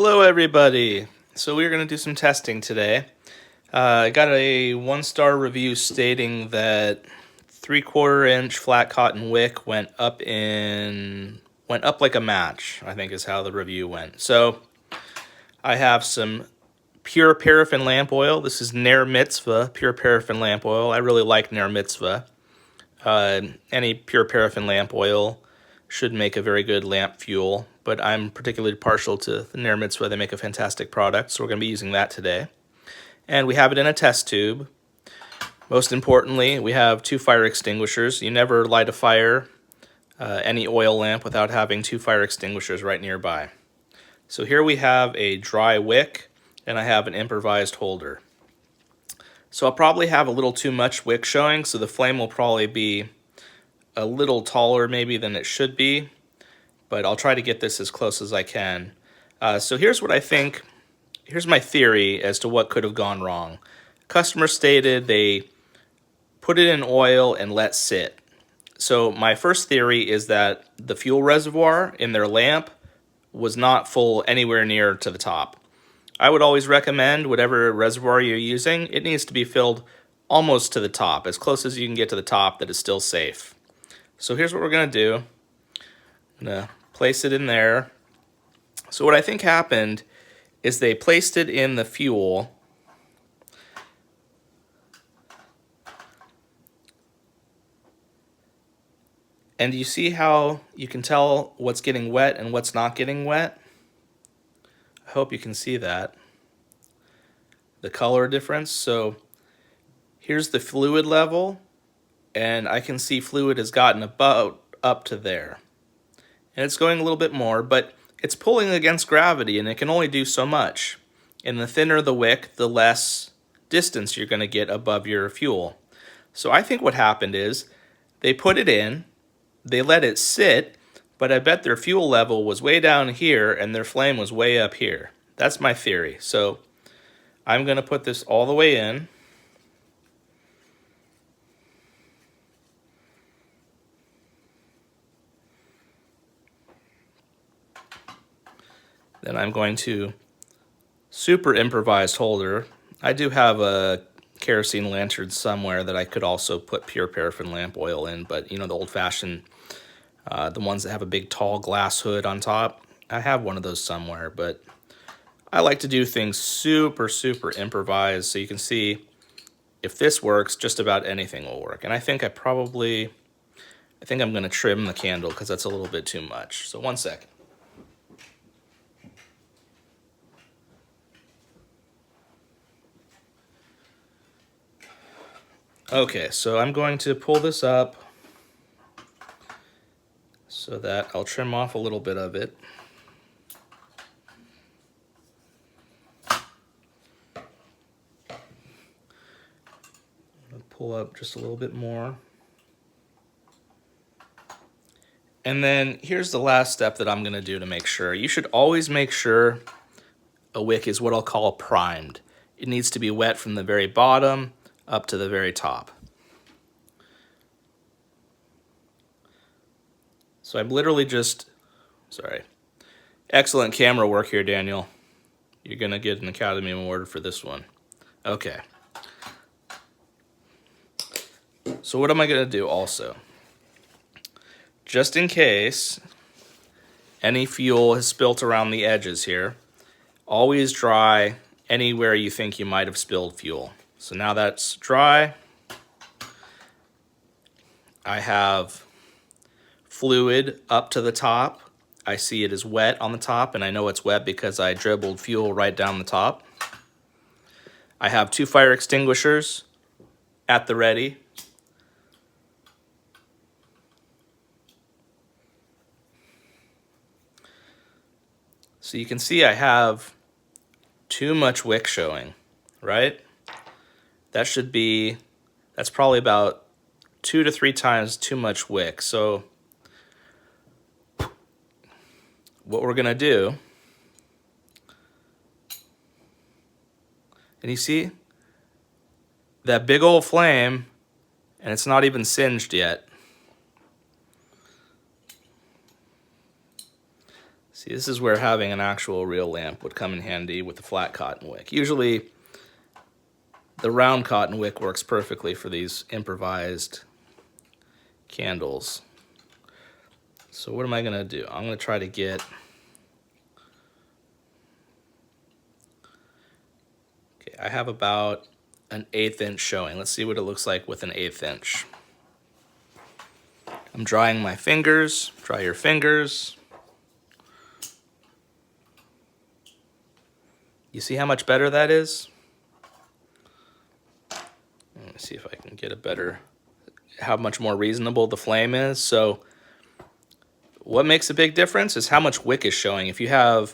Hello everybody! So we're going to do some testing today. I got a 1-star review stating that 3/4 inch flat cotton wick went up like a match, I think is how the review went. So I have some pure paraffin lamp oil. This is Ner Mitzvah pure paraffin lamp oil. I really like Ner Mitzvah. Any pure paraffin lamp oil should make a very good lamp fuel, but I'm particularly partial to the Ner Mitzvah. They make a fantastic product, so we're going to be using that today. And we have it in a test tube. Most importantly, we have 2 fire extinguishers. You never light a fire, any oil lamp, without having 2 fire extinguishers right nearby. So here we have a dry wick, and I have an improvised holder. So I'll probably have a little too much wick showing, so the flame will probably be a little taller maybe than it should be, but I'll try to get this as close as I can. So here's what I think, here's my theory as to what could have gone wrong. Customer stated they put it in oil and let sit. So my first theory is that the fuel reservoir in their lamp was not full anywhere near to the top. I would always recommend whatever reservoir you're using, it needs to be filled almost to the top, as close as you can get to the top that is still safe. So here's what we're going to do. I'm going to place it in there. So what I think happened is they placed it in the fuel. And you see how you can tell what's getting wet and what's not getting wet? I hope you can see that. The color difference. So here's the fluid level, and I can see fluid has gotten about up to there. And it's going a little bit more, but it's pulling against gravity, and it can only do so much. And the thinner the wick, the less distance you're going to get above your fuel. So I think what happened is they put it in, they let it sit, but I bet their fuel level was way down here and their flame was way up here. That's my theory. So I'm going to put this all the way in. Then I'm going to super improvised holder. I do have a kerosene lantern somewhere that I could also put pure paraffin lamp oil in, but you know, the old-fashioned, the ones that have a big tall glass hood on top. I have one of those somewhere, but I like to do things super improvised, so you can see if this works, just about anything will work. And I think I'm going to trim the candle because that's a little bit too much. So 1 second. Okay, so I'm going to pull this up so that I'll trim off a little bit of it. I'll pull up just a little bit more. And then here's the last step that I'm going to do to make sure. You should always make sure a wick is what I'll call primed. It needs to be wet from the very bottom up to the very top. So I'm literally just, excellent camera work here, Daniel. You're gonna get an Academy Award for this one. Okay. So what am I gonna do also? Just in case any fuel has spilt around the edges here, always dry anywhere you think you might have spilled fuel. So now that's dry. I have fluid up to the top. I see it is wet on the top, and I know it's wet because I dribbled fuel right down the top. I have 2 fire extinguishers at the ready. So you can see I have too much wick showing, right? That's probably about 2 to 3 times too much wick. So what we're gonna do, and you see that big old flame, and it's not even singed yet. See, this is where having an actual real lamp would come in handy with the flat cotton wick. Usually the round cotton wick works perfectly for these improvised candles. So what am I gonna do? I'm gonna try to get, okay, I have about an 1/8 inch showing. Let's see what it looks like with an 1/8 inch. I'm drying my fingers. Dry your fingers. You see how much better that is? Let me see if I can get a better, how much more reasonable the flame is. So what makes a big difference is how much wick is showing. If you have,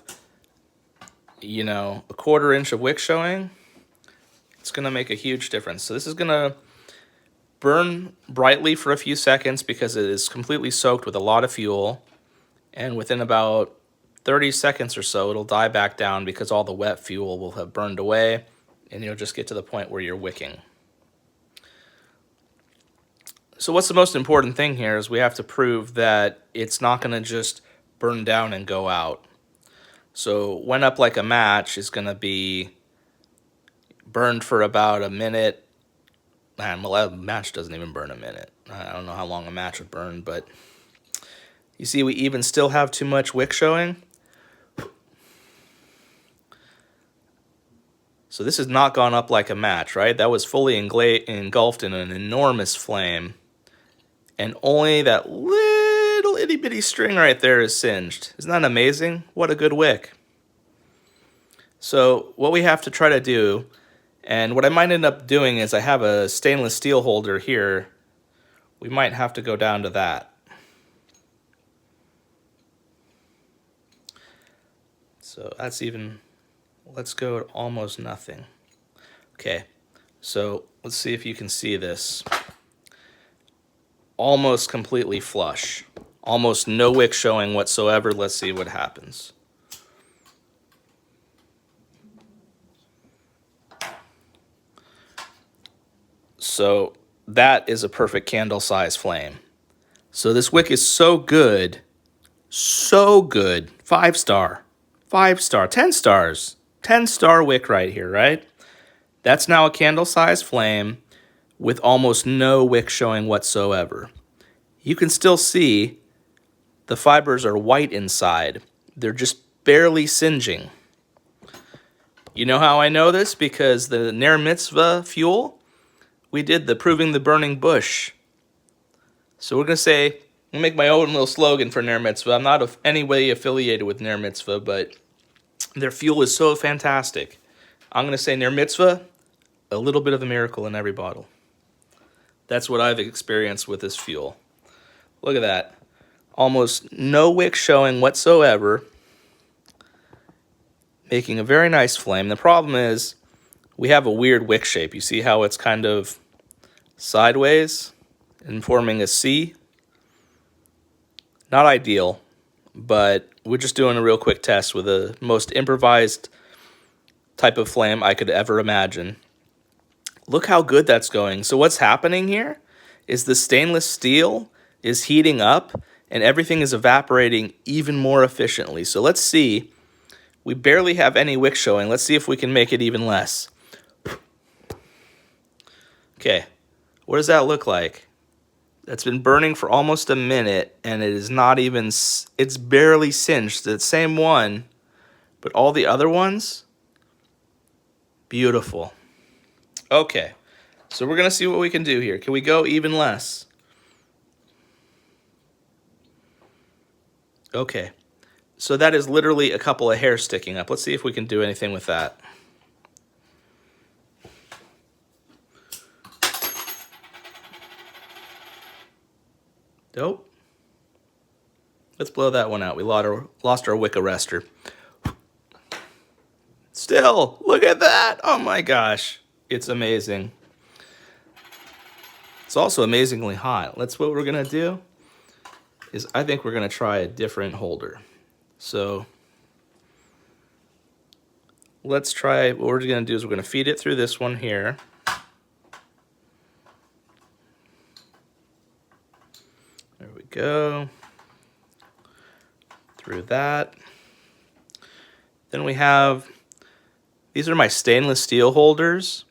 you know, a 1/4 inch of wick showing, it's gonna make a huge difference. So this is gonna burn brightly for a few seconds because it is completely soaked with a lot of fuel. And within about 30 seconds or so, it'll die back down because all the wet fuel will have burned away, and you'll just get to the point where you're wicking. So what's the most important thing here is we have to prove that it's not going to just burn down and go out. So went up like a match is going to be burned for about a minute. Man, well, a match doesn't even burn a minute. I don't know how long a match would burn, but you see we even still have too much wick showing. So this has not gone up like a match, right? That was fully engulfed in an enormous flame. And only that little itty bitty string right there is singed. Isn't that amazing? What a good wick. So what we have to try to do, and what I might end up doing is I have a stainless steel holder here. We might have to go down to that. So that's even, let's go to almost nothing. Okay, so let's see if you can see this. Almost completely flush. Almost no wick showing whatsoever. Let's see what happens. So that is a perfect candle size flame. So this wick is so good, 5-star, 5-star, 10 stars, 10-star wick right here, right? That's now a candle size flame with almost no wick showing whatsoever. You can still see the fibers are white inside. They're just barely singeing. You know how I know this? Because the Ner Mitzvah fuel, we did the Proving the Burning Bush. So we're going to say, I'm going to make my own little slogan for Ner Mitzvah. I'm not any way affiliated with Ner Mitzvah, but their fuel is so fantastic. I'm going to say Ner Mitzvah, a little bit of a miracle in every bottle. That's what I've experienced with this fuel. Look at that. Almost no wick showing whatsoever. Making a very nice flame. The problem is we have a weird wick shape. You see how it's kind of sideways and forming a C? Not ideal, but we're just doing a real quick test with the most improvised type of flame I could ever imagine. Look how good that's going. So what's happening here is the stainless steel is heating up and everything is evaporating even more efficiently. So let's see. We barely have any wick showing. Let's see if we can make it even less. Okay, what does that look like? That's been burning for almost a minute and it is not even, it's barely singed. The same one, but all the other ones, beautiful. Okay, so we're going to see what we can do here. Can we go even less? Okay, so that is literally a couple of hairs sticking up. Let's see if we can do anything with that. Nope. Let's blow that one out. We lost our wick arrestor. Still, look at that. Oh my gosh. It's amazing. It's also amazingly hot. What we're going to do is I think we're going to try a different holder. So let's try, what we're going to do is we're going to feed it through this one here. There we go. Through that. Then we have, these are my stainless steel holders.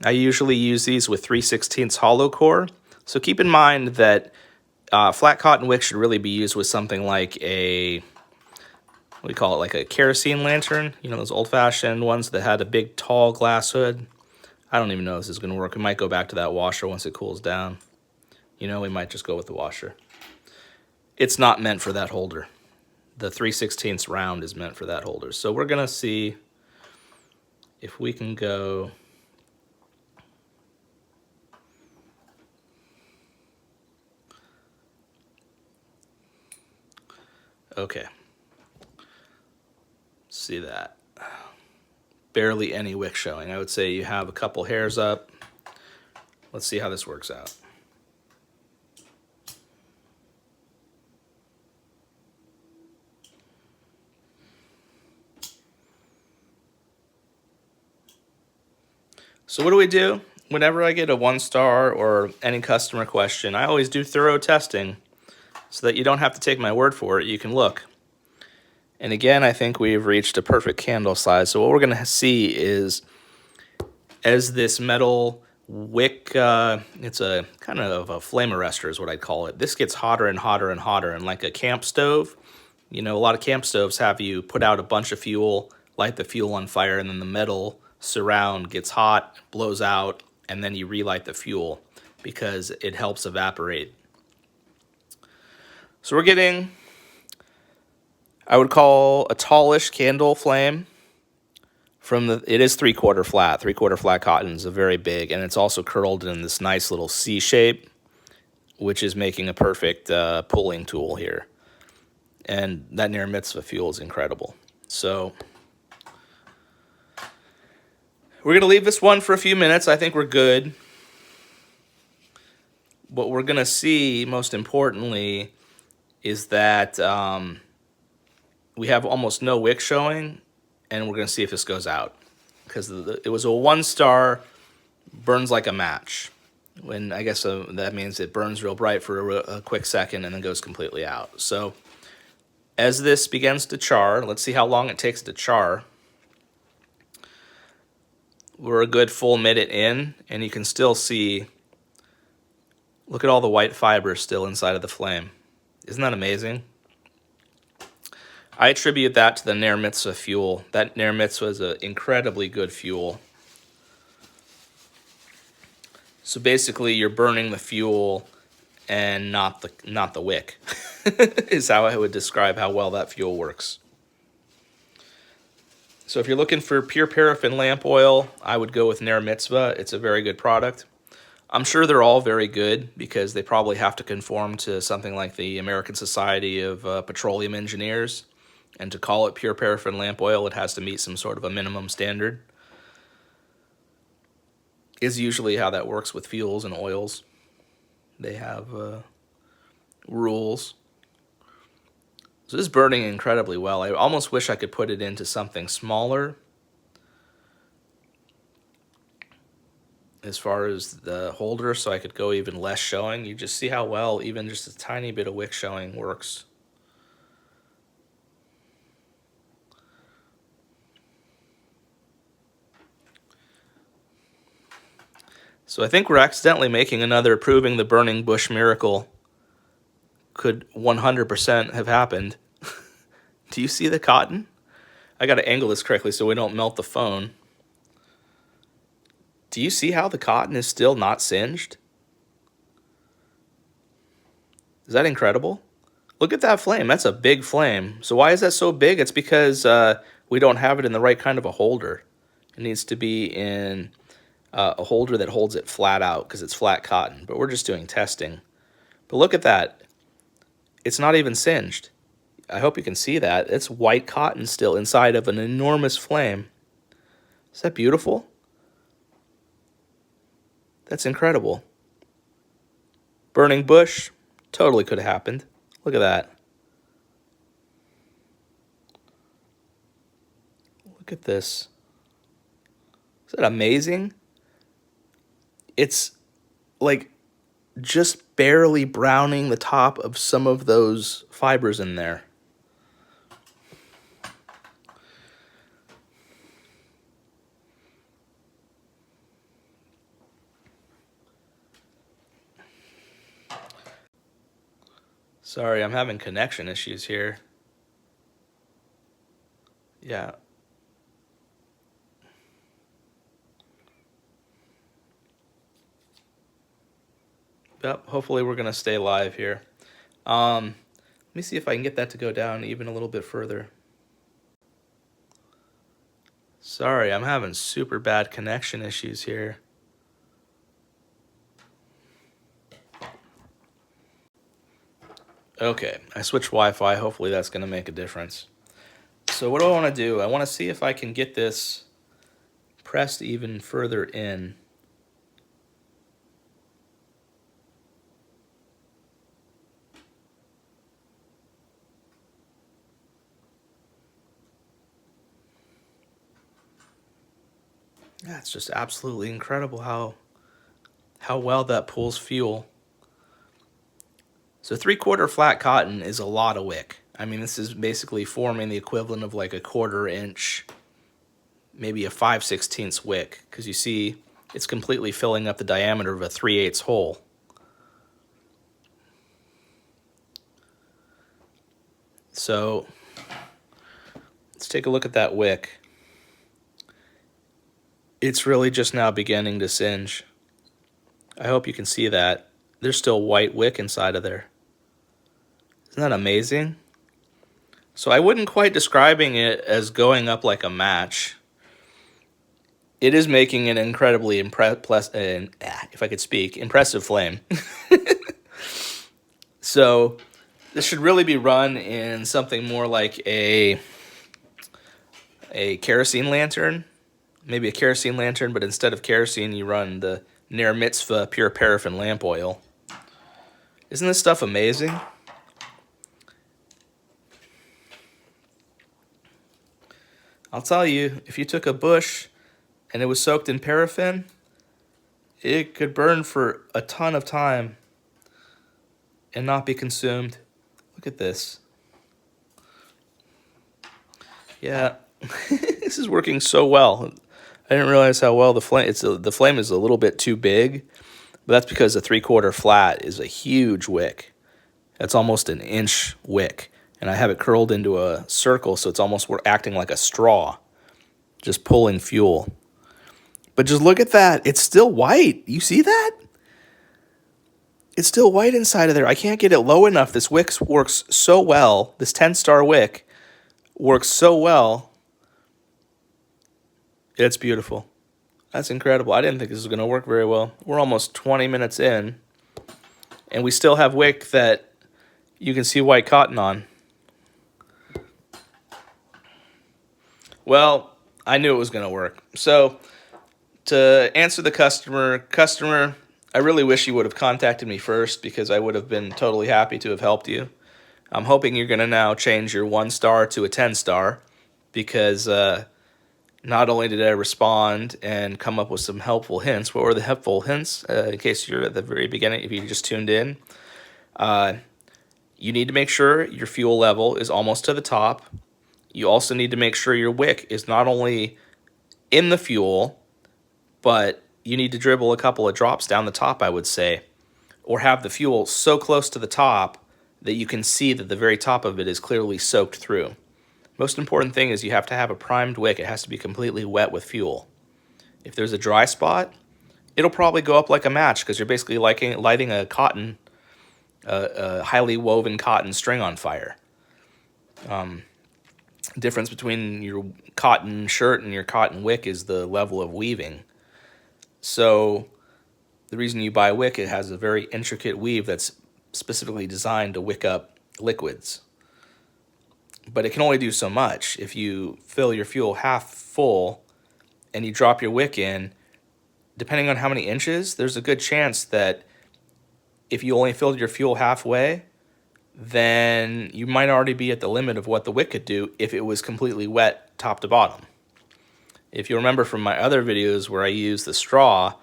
I usually use these with 3/16 hollow core. So keep in mind that flat cotton wick should really be used with something like a, what do you call it, like a kerosene lantern. You know, those old-fashioned ones that had a big, tall glass hood. I don't even know if this is going to work. We might go back to that washer once it cools down. You know, we might just go with the washer. It's not meant for that holder. The 3/16 round is meant for that holder. So we're going to see if we can go... Okay. See that. Barely any wick showing. I would say you have a couple hairs up. Let's see how this works out. So what do we do? Whenever I get a 1-star or any customer question, I always do thorough testing so that you don't have to take my word for it. You can look. And again, I think we've reached a perfect candle size. So what we're going to see is, as this metal wick, it's a kind of a flame arrestor is what I'd call it. This gets hotter and hotter and hotter. And like a camp stove, you know, a lot of camp stoves have you put out a bunch of fuel, light the fuel on fire, and then the metal surround gets hot, blows out, and then you relight the fuel because it helps evaporate. So we're getting, I would call, a tallish candle flame from the, it is 3/4 flat. 3/4 flat cotton is a very big, and it's also curled in this nice little C shape, which is making a perfect pulling tool here. And that near mitzvah fuel is incredible. So we're going to leave this one for a few minutes. I think we're good. What we're going to see, most importantly, is that we have almost no wick showing, and we're going to see if this goes out. Because it was a 1-star, burns like a match. When I guess that means it burns real bright for a quick second and then goes completely out. So as this begins to char, let's see how long it takes to char. We're a good full minute in, and you can still see, look at all the white fibers still inside of the flame. Isn't that amazing? I attribute that to the Ner Mitzvah fuel. That Ner Mitzvah is an incredibly good fuel. So basically, you're burning the fuel and not the wick, is how I would describe how well that fuel works. So if you're looking for pure paraffin lamp oil, I would go with Ner Mitzvah. It's a very good product. I'm sure they're all very good because they probably have to conform to something like the American Society of Petroleum Engineers. And to call it pure paraffin lamp oil, it has to meet some sort of a minimum standard. Is usually how that works with fuels and oils. They have rules. So this is burning incredibly well. I almost wish I could put it into something smaller as far as the holder, so I could go even less showing. You just see how well even just a tiny bit of wick showing works. So I think we're accidentally making another proving the burning bush miracle could 100% have happened. Do you see the cotton? I got to angle this correctly so we don't melt the phone. Do you see how the cotton is still not singed? Is that incredible? Look at that flame. That's a big flame. So why is that so big? It's because we don't have it in the right kind of a holder. It needs to be in a holder that holds it flat out because it's flat cotton. But we're just doing testing. But look at that. It's not even singed. I hope you can see that. It's white cotton still inside of an enormous flame. Is that beautiful? That's incredible. Burning bush, totally could have happened. Look at that. Look at this. Is that amazing? It's like just barely browning the top of some of those fibers in there. Sorry, I'm having connection issues here. Yeah. Yep, hopefully we're going to stay live here. Let me see if I can get that to go down even a little bit further. Sorry, I'm having super bad connection issues here. Okay, I switched Wi-Fi. Hopefully that's going to make a difference. So what do I want to do? I want to see if I can get this pressed even further in. Yeah, it's just absolutely incredible how well that pulls fuel. So 3/4 flat cotton is a lot of wick. I mean, this is basically forming the equivalent of like a 1/4 inch, maybe a 5/16 wick, because you see it's completely filling up the diameter of a 3/8 hole. So let's take a look at that wick. It's really just now beginning to singe. I hope you can see that. There's still white wick inside of there. Isn't that amazing? So I wouldn't quite describing it as going up like a match. It is making an incredibly if I could speak, impressive flame. So this should really be run in something more like a kerosene lantern. Maybe a kerosene lantern, but instead of kerosene, you run the Ner Mitzvah pure paraffin lamp oil. Isn't this stuff amazing? I'll tell you, if you took a bush and it was soaked in paraffin, it could burn for a ton of time and not be consumed. Look at this. Yeah, this is working so well. I didn't realize how well the flame. The flame is a little bit too big, but that's because a 3/4 flat is a huge wick. That's almost an inch wick, and I have it curled into a circle, so it's almost acting like a straw, just pulling fuel. But just look at that; it's still white. You see that? It's still white inside of there. I can't get it low enough. This wick works so well. This 10-star wick works so well. It's beautiful. That's incredible. I didn't think this was going to work very well. We're almost 20 minutes in, and we still have wick that you can see white cotton on. Well, I knew it was going to work. So to answer the customer, I really wish you would have contacted me first, because I would have been totally happy to have helped you. I'm hoping you're going to now change your 1-star to a 10-star, because not only did I respond and come up with some helpful hints. What were the helpful hints? In case you're at the very beginning, if you just tuned in, you need to make sure your fuel level is almost to the top. You also need to make sure your wick is not only in the fuel, but you need to dribble a couple of drops down the top, I would say, or have the fuel so close to the top that you can see that the very top of it is clearly soaked through. Most important thing is you have to have a primed wick. It has to be completely wet with fuel. If there's a dry spot, it'll probably go up like a match, because you're basically lighting a highly woven cotton string on fire. Difference between your cotton shirt and your cotton wick is the level of weaving. So the reason you buy wick, it has a very intricate weave that's specifically designed to wick up liquids. But it can only do so much. If you fill your fuel half full and you drop your wick in, depending on how many inches, there's a good chance that if you only filled your fuel halfway, then you might already be at the limit of what the wick could do if it was completely wet top to bottom. If you remember from my other videos where I used the straw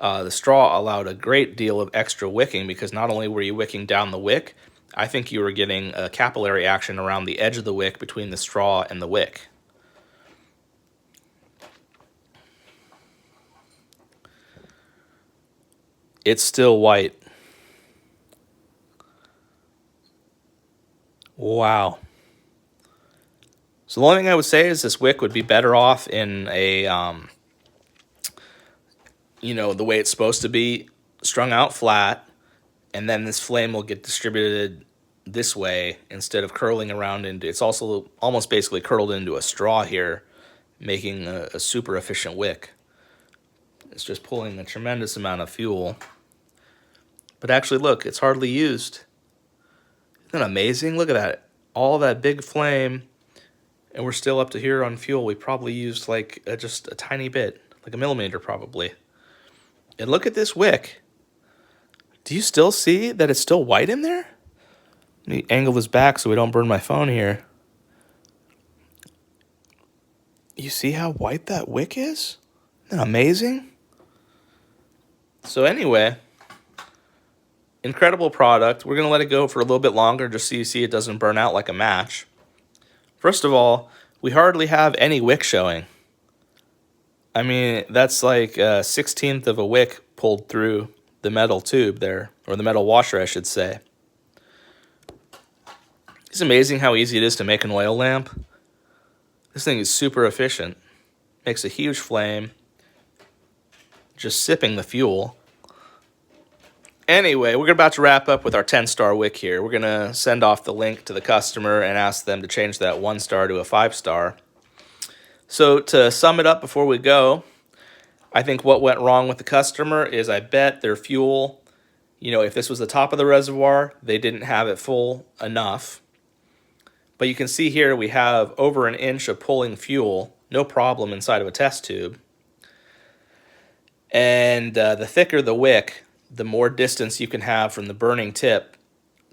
allowed a great deal of extra wicking, because not only were you wicking down the wick, I think you were getting a capillary action around the edge of the wick between the straw and the wick. It's still white. Wow. So the only thing I would say is this wick would be better off in a, the way it's supposed to be, strung out flat, and then this flame will get distributed this way instead of curling around into, it's also almost basically curled into a straw here, making a super efficient wick. It's just pulling a tremendous amount of fuel. But actually, look, it's hardly used. Isn't that amazing? Look at that. All that big flame, and we're still up to here on fuel. We probably used like just a tiny bit, like a millimeter probably. And look at this wick. Do you still see that it's still white in there? Let me angle this back so we don't burn my phone here. You see how white that wick is? Isn't that amazing? So anyway, incredible product. We're going to let it go for a little bit longer just so you see it doesn't burn out like a match. First of all, we hardly have any wick showing. I mean, that's like a 1/16 of a wick pulled through the metal tube there, or the metal washer, I should say. It's amazing how easy it is to make an oil lamp. This thing is super efficient. Makes a huge flame, just sipping the fuel. Anyway, we're about to wrap up with our 10-star wick here. We're going to send off the link to the customer and ask them to change that 1-star to a 5-star. So to sum it up before we go, I think what went wrong with the customer is I bet their fuel, if this was the top of the reservoir, they didn't have it full enough. But you can see here we have over an inch of pulling fuel, no problem inside of a test tube. And the thicker the wick, the more distance you can have from the burning tip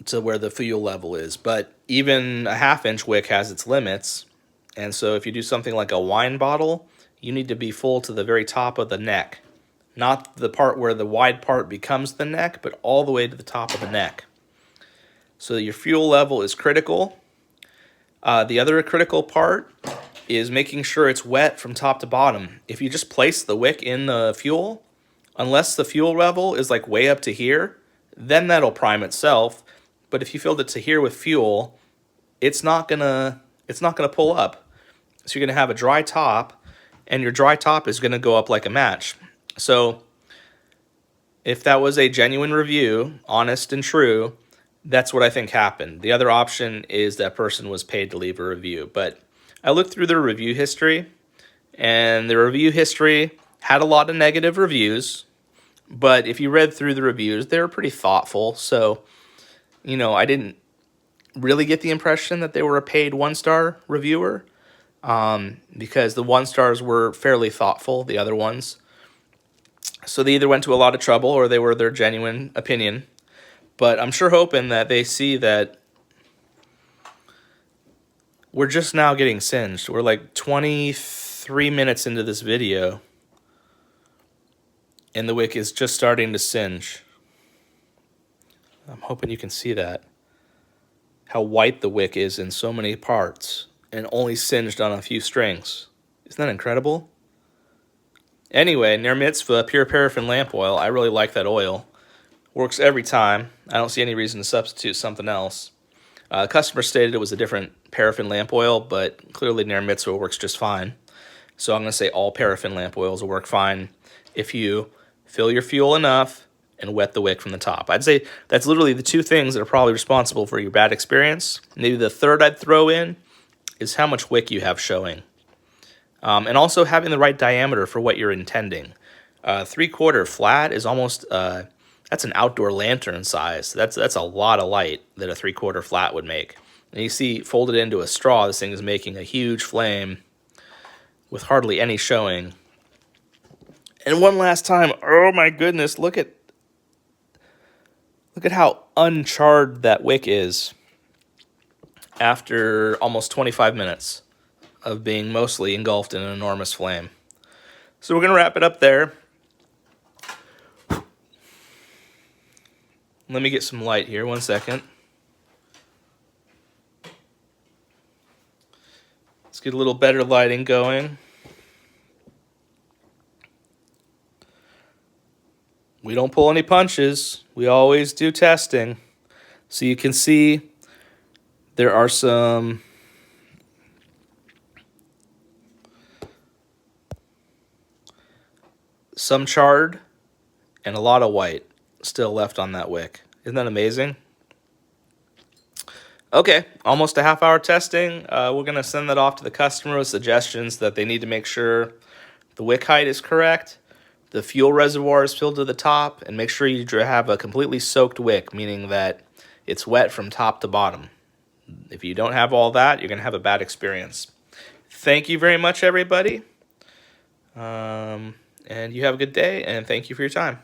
to where the fuel level is. But even a 1/2-inch wick has its limits. And so if you do something like a wine bottle, you need to be full to the very top of the neck. Not the part where the wide part becomes the neck, but all the way to the top of the neck. So your fuel level is critical. The other critical part is making sure it's wet from top to bottom. If you just place the wick in the fuel, unless the fuel level is like way up to here, then that'll prime itself. But if you filled it to here with fuel, it's not gonna pull up. So you're gonna have a dry top, and your dry top is gonna go up like a match. So if that was a genuine review, honest and true, that's what I think happened. The other option is that person was paid to leave a review. But I looked through their review history, and the review history had a lot of negative reviews. But if you read through the reviews, they were pretty thoughtful. So, I didn't really get the impression that they were a paid 1-star reviewer, because the 1-stars were fairly thoughtful, the other ones. So they either went to a lot of trouble or they were their genuine opinion. But I'm sure hoping that they see that we're just now getting singed. We're like 23 minutes into this video, and the wick is just starting to singe. I'm hoping you can see that. How white the wick is in so many parts, and only singed on a few strings. Isn't that incredible? Anyway, Ner Mitzvah Pure Paraffin Lamp Oil. I really like that oil. Works every time. I don't see any reason to substitute something else. Customer stated it was a different paraffin lamp oil, but clearly Ner Mitzvah works just fine. So I'm going to say all paraffin lamp oils will work fine if you fill your fuel enough and wet the wick from the top. I'd say that's literally the two things that are probably responsible for your bad experience. Maybe the third I'd throw in is how much wick you have showing. And also having the right diameter for what you're intending. 3/4 flat is almost, that's an outdoor lantern size. That's a lot of light that a 3/4 flat would make. And you see, folded into a straw, this thing is making a huge flame with hardly any showing. And one last time, oh my goodness, look at how uncharred that wick is after almost 25 minutes of being mostly engulfed in an enormous flame. So we're going to wrap it up there. Let me get some light here, 1 second. Let's get a little better lighting going. We don't pull any punches. We always do testing. So you can see There are some charred and a lot of white still left on that wick. Isn't that amazing? Okay, almost a half-hour testing. We're going to send that off to the customer with suggestions that they need to make sure the wick height is correct, the fuel reservoir is filled to the top, and make sure you have a completely soaked wick, meaning that it's wet from top to bottom. If you don't have all that, you're going to have a bad experience. Thank you very much, everybody. And you have a good day, and thank you for your time.